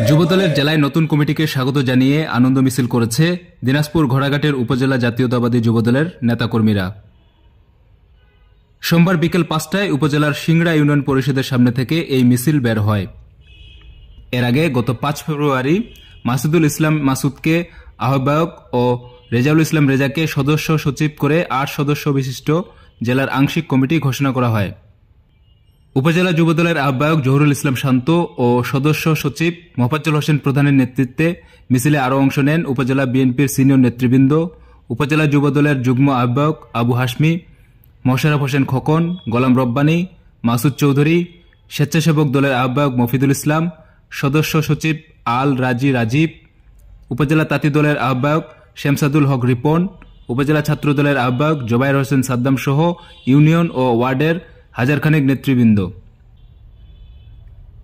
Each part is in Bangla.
যুবদলের জেলায় নতুন কমিটিকে স্বাগত জানিয়ে আনন্দ মিছিল করেছে দিনাজপুর ঘোড়াঘাটের উপজেলা জাতীয়তাবাদী যুবদলের নেতাকর্মীরা। সোমবার বিকেল ৫টায় উপজেলার সিংড়া ইউনিয়ন পরিষদের সামনে থেকে এই মিছিল বের হয়। এর আগে গত ৫ ফেব্রুয়ারি মাসুদুল ইসলাম মাসুদকে আহ্বায়ক ও রেজাউল ইসলাম রেজাকে সদস্য সচিব করে ৮ সদস্য বিশিষ্ট জেলার আংশিক কমিটি ঘোষণা করা হয়। উপজেলা যুবদলের আহ্বায়ক জহুরুল ইসলাম শান্ত ও সদস্য সচিব মোফাজ্জল হোসেন প্রধানের নেতৃত্বে মিছিলে আরও অংশ নেন উপজেলা বিএনপির সিনিয়র নেতৃবৃন্দ, উপজেলা যুবদলের যুগ্ম আহ্বায়ক আবু হাশমি, মোশাররফ হোসেন খোকন, গোলাম রব্বানী, মাসুদ চৌধুরী, স্বেচ্ছাসেবক দলের আহ্বায়ক মফিদুল ইসলাম, সদস্য সচিব আল রাজি রাজীব, উপজেলা তাঁতি দলের আহ্বায়ক শেমসাদুল হক রিপন, উপজেলা ছাত্র দলের আহ্বায়ক জোবায়ের হোসেন সাদ্দাম সহ ইউনিয়ন ও ওয়ার্ডের হাজারখানেক নেতৃবৃন্দ।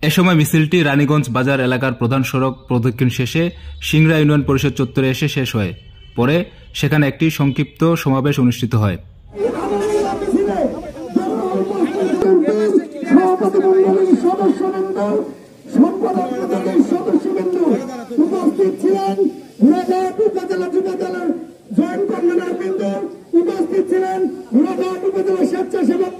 এ সময় মিছিলটি রানীগঞ্জ বাজার এলাকার প্রধান সড়ক প্রদক্ষিণ শেষে সিংড়া ইউনিয়ন পরিষদ চত্বরে এসে শেষ হয়। পরে সেখানে একটি সংক্ষিপ্ত সমাবেশ অনুষ্ঠিত হয়। উপস্থিত ছিলেন ঘোড়াঘাট উপজেলা যুবদলের জয়েন্ট কনভেনর বৃন্দ, উপস্থিত ছিলেন ঘোড়াঘাট উপজেলা স্বেচ্ছাসেবক